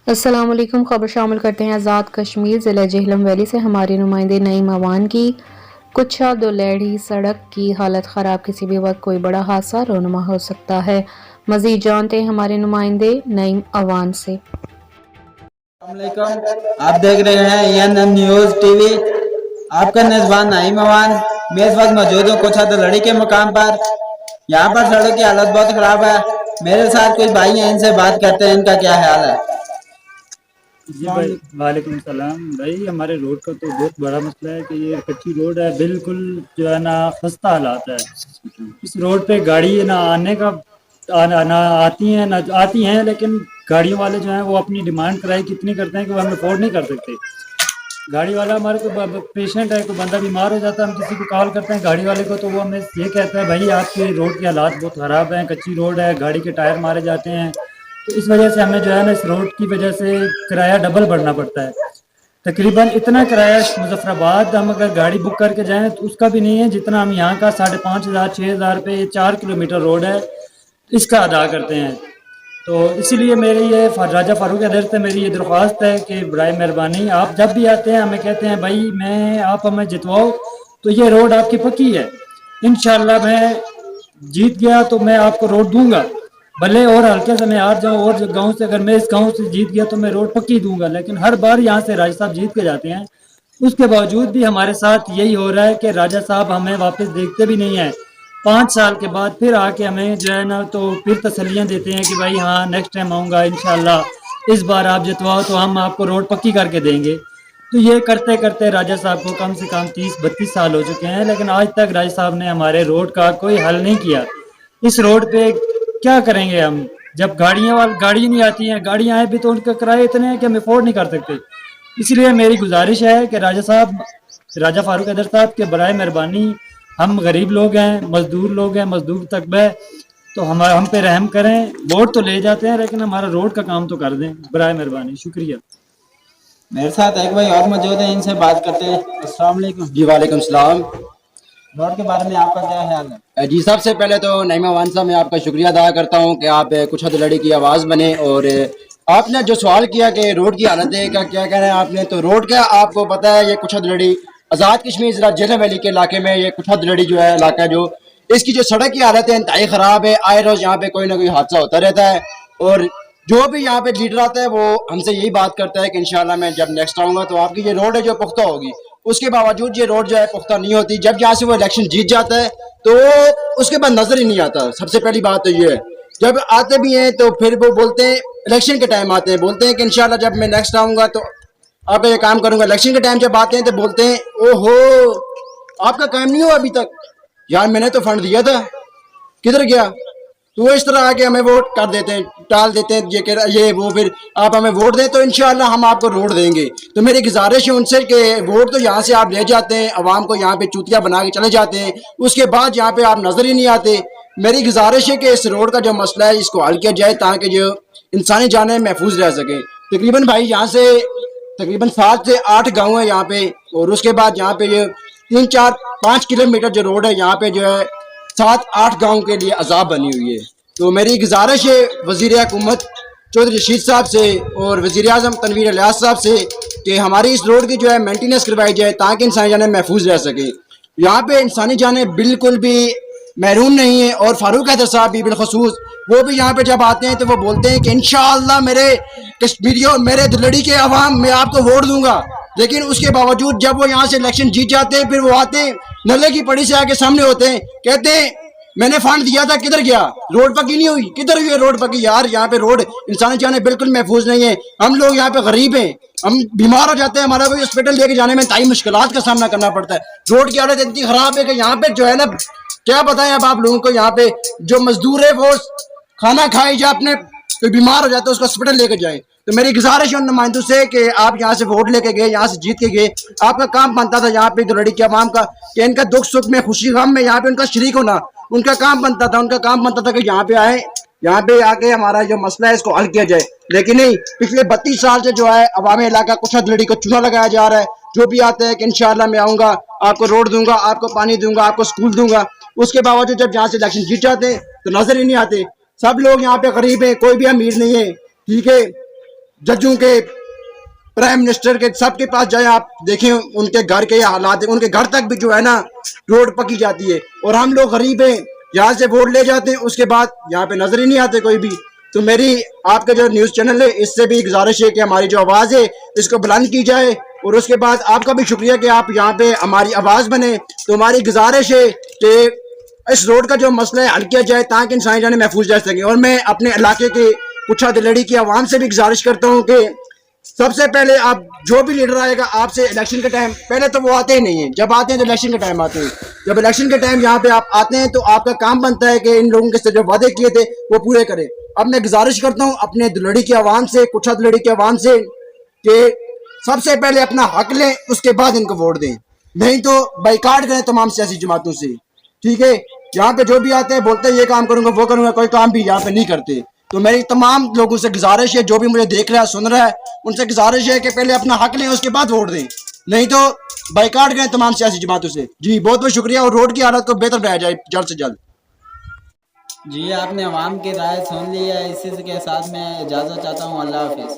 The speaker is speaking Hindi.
अस्सलाम वालेकुम। खबर शामिल करते हैं आज़ाद कश्मीर ज़िला झेलम वैली से हमारे नुमाइंदे नईम अवान की। कुछा दुलेढ़ी सड़क की हालत ख़राब, किसी भी वक्त कोई बड़ा हादसा रोनुमा हो सकता है। मज़ीद जानते हैं हमारे नुमाइंदे नईम अवान से। आप देख रहे हैं ENN न्यूज टीवी। आपका मेजबान नईम अवान। मैं इस वक्त मौजूद हूँ कुछ लड़ी के मकाम पर। यहाँ पर सड़क की हालत बहुत खराब है। मेरे साथ कुछ भाई हैं, इनसे बात करते हैं इनका क्या ख्याल है। जी भाई, वालेकुम सलाम भाई। हमारे रोड का तो बहुत बड़ा मसला है कि ये कच्ची रोड है, बिल्कुल जो है ना खस्ता हालात है। इस रोड पे गाड़ी ना आने का ना आती हैं ना आती हैं, लेकिन गाड़ियों वाले जो हैं वो अपनी डिमांड किराए कितनी करते हैं कि वो हम अफोर्ड नहीं कर सकते। गाड़ी वाला हमारे को पेशेंट है, कोई बंदा बीमार हो जाता है, हम किसी को कॉल करते हैं गाड़ी वाले को, तो वो हमें ये कहता है भाई आपके रोड के हालात बहुत ख़राब हैं, कच्ची रोड है, गाड़ी के टायर मारे जाते हैं। तो इस वजह से हमें जो है ना इस रोड की वजह से किराया डबल भरना पड़ता है। तकरीबन इतना किराया मुजफ्फराबाद हम अगर गाड़ी बुक करके जाएं तो उसका भी नहीं है जितना हम यहाँ का 5,500 6,000 रुपये 4 किलोमीटर रोड है इसका अदा करते हैं। तो इसीलिए मेरी ये राजा फारूक अदर से मेरी ये दरख्वास्त है कि बराए मेहरबानी आप जब भी आते हैं हमें कहते हैं भाई मैं आप हमें जितवाओ तो ये रोड आपकी पक्की है। इंशाल्लाह मैं जीत गया तो मैं आपको रोड दूंगा, भले और हल्के से मैं हार जाऊं और गांव से, अगर मैं इस गांव से जीत गया तो मैं रोड पक्की दूंगा। लेकिन हर बार यहाँ से राजा साहब जीत के जाते हैं, उसके बावजूद भी हमारे साथ यही हो रहा है कि राजा साहब हमें वापस देखते भी नहीं है। 5 साल के बाद फिर आके हमें जो है ना तो फिर तसल्लियाँ देते हैं कि भाई हाँ नेक्स्ट टाइम आऊँगा इंशाल्लाह, इस बार आप जितवाओ तो हम आपको रोड पक्की करके देंगे। तो ये करते करते राजा साहब को कम से कम 30-32 साल हो चुके हैं, लेकिन आज तक राजा साहब ने हमारे रोड का कोई हल नहीं किया। इस रोड पे क्या करेंगे हम जब गाड़ी नहीं आती हैं, गाड़ियाँ आए भी तो उनके किराए इतने हैं कि हम अफोर्ड नहीं कर सकते। इसलिए मेरी गुजारिश है कि राजा साहब, राजा फारूक हैदर साहब के बराए मेहरबानी, हम गरीब लोग हैं, मजदूर तकबा है, तो हम पे रहम करें। वोट तो ले जाते हैं लेकिन हमारा रोड का काम तो कर दें, बराए मेहरबानी। शुक्रिया। मेरे साथ एक भाई और मौजूद है, इनसे बात करते हैं। अस्सलाम वालेकुम। जी वालेकुम सलाम। रोड के बारे में आपका क्या ख्याल है। जी सबसे पहले तो नईमा वान साहब मैं आपका शुक्रिया अदा करता हूँ कि आप कुछ हद लड़ी की आवाज़ बने, और आपने जो सवाल किया कि रोड की हालत है का क्या कहना है आपने, तो रोड का आपको पता है ये कुछ हद लड़ी आज़ाद कश्मीर ज़िला झेलम वैली के इलाके में ये कुछ हद लड़ी जो है इलाका, जो इसकी जो सड़क की हालत है इंतहाई ख़राब है। आए रोज़ यहाँ पे कोई ना कोई हादसा होता रहता है, और जो भी यहाँ पे लीडर आता है वो हमसे यही बात करता है कि इंशाल्लाह मैं जब नेक्स्ट आऊँगा तो आपकी ये रोड है जो पुख्ता होगी। उसके बावजूद ये रोड जो है पुख्ता नहीं होती। जब यहाँ से वो इलेक्शन जीत जाता है तो उसके बाद नजर ही नहीं आता। सबसे पहली बात तो ये है, जब आते भी हैं तो फिर वो बोलते हैं, इलेक्शन के टाइम आते हैं बोलते हैं कि इंशाल्लाह जब मैं नेक्स्ट आऊँगा तो आपका ये काम करूँगा। इलेक्शन के टाइम जब आते हैं तो बोलते हैं ओहो आपका काम नहीं हुआ अभी तक, यार मैंने तो फंड दिया था किधर गया। तो वो इस तरह आके हमें वोट कर देते हैं, टाल देते हैं, ये वो, फिर आप हमें वोट दें तो इंशाल्लाह हम आपको रोड देंगे। तो मेरी गुजारिश है उनसे कि वोट तो यहाँ से आप ले जाते हैं, आवाम को यहाँ पे चूतिया बना के चले जाते हैं, उसके बाद यहाँ पे आप नजर ही नहीं आते। मेरी गुजारिश है कि इस रोड का जो मसला है इसको हल किया जाए ताकि जो इंसानी जानें महफूज रह सके। तकरीबन भाई यहाँ से तकरीबन 7 से 8 गाँव है यहाँ पे, और उसके बाद यहाँ पे ये 3-4-5 किलोमीटर जो रोड है यहाँ पे जो है 7-8 गाँव के लिए अजाब बनी हुई है। तो मेरी गुजारिश है वज़ीर हुकूमत चौधरी रशीद साहब से और वज़ीर आज़म तनवीर इलियास साहब से कि हमारी इस रोड की जो है मेंटेनेंस करवाई जाए ताकि इंसानी जानें महफूज रह सके। यहाँ पे इंसानी जानें बिल्कुल भी महरूम नहीं है, और फारूक हैदर साहब भी बिलखसूस वो भी यहाँ पे जब आते हैं तो वो बोलते हैं कि इंशाअल्लाह मेरे कश्मीरियों, मेरे दिल्ली के अवाम, मैं आपको वोट दूंगा। लेकिन उसके बावजूद जब वो यहाँ से इलेक्शन जीत जाते हैं फिर वो आते हैं नल्ले की पड़ी से आके सामने होते हैं, कहते हैं मैंने फंड दिया था किधर गया, रोड पक्की नहीं हुई, किधर हुई है रोड पक्की। यार यहाँ पे रोड इंसानी जाने बिल्कुल महफूज नहीं है। हम लोग यहाँ पे गरीब हैं, हम बीमार हो जाते हैं, हमारा कोई हॉस्पिटल लेके जाने में ताई मुश्किलात का सामना करना पड़ता है। रोड की हालत इतनी खराब है कि यहाँ पे जो है ना क्या बताएं अब आप लोगों को, यहाँ पे जो मजदूर है वो खाना खाए या अपने कोई बीमार हो जाता है उसको हॉस्पिटल लेके जाए। तो मेरी गुजारिश है उन नुमाइंदों से कि आप यहाँ से वोट लेके गए, यहाँ से जीत के गए, आपका काम बनता था यहाँ पे दुलड़ी के अवाम का कि इनका दुख सुख में खुशी गम में यहाँ पे उनका शरीक होना उनका काम बनता था। उनका काम बनता था कि यहाँ पे आए, यहाँ पे आके हमारा जो मसला है इसको हल किया जाए। लेकिन नहीं, पिछले 32 साल से जो है अवामी इलाका कुछ दुलड़ी को चूना लगाया जा रहा है। जो भी आते हैं कि इंशाल्लाह मैं आऊँगा, आपको रोड दूंगा, आपको पानी दूंगा, आपको स्कूल दूंगा, उसके बावजूद जब यहाँ से इलेक्शन जीत जाते हैं तो नजर ही नहीं आते। सब लोग यहाँ पे गरीब है, कोई भी अमीर नहीं है, ठीक है। जजों के, प्राइम मिनिस्टर के, सबके पास जाए आप देखें उनके घर के हालात, उनके घर तक भी जो है ना रोड पकी जाती है, और हम लोग गरीब हैं, यहाँ से वोट ले जाते हैं, उसके बाद यहाँ पे नजर ही नहीं आते कोई भी। तो मेरी आपका जो न्यूज़ चैनल है इससे भी गुजारिश है कि हमारी जो आवाज़ है इसको बुलंद की जाए, और उसके बाद आपका भी शुक्रिया कि आप यहाँ पे हमारी आवाज़ बने। तो हमारी गुजारिश है कि इस रोड का जो मसला है हल किया जाए ताकि इंसानी जाने महफूज जा सकें। और मैं अपने इलाके के कुछा दिलड़ी की आवाम से भी गुजारिश करता हूँ कि सबसे पहले आप जो भी लीडर आएगा आपसे इलेक्शन के टाइम, पहले तो वो आते ही नहीं है, जब आते हैं तो इलेक्शन के टाइम आते हैं। जब इलेक्शन के टाइम यहाँ पे आप आते हैं तो आपका काम बनता है कि इन लोगों के जो वादे किए थे वो पूरे करें। अब मैं गुजारिश करता हूँ अपने दिलड़ी की आवाम से, कुछा दिलड़ी की आवाम से, कि सबसे पहले अपना हक लें, उसके बाद इनको वोट दें, नहीं तो बाइकाट करें तमाम सियासी जमातों से। ठीक है, यहाँ पे जो भी आते हैं बोलते हैं ये काम करूंगा वो करूंगा, कोई काम भी यहाँ पे नहीं करते। तो मेरी तमाम लोगों से गुजारिश है, जो भी मुझे देख रहा है सुन रहा है, उनसे गुजारिश है कि पहले अपना हक लें उसके बाद वोट दें, नहीं तो बाइकाट करें तमाम सियासी जमातों से। जी बहुत बहुत शुक्रिया, और रोड की हालत को बेहतर बनाया जाए जल्द से जल्द। जी आपने अवाम की राय सुन ली है, इसी के साथ मैं इजाज़त चाहता हूँ। अल्लाह हाफिज़।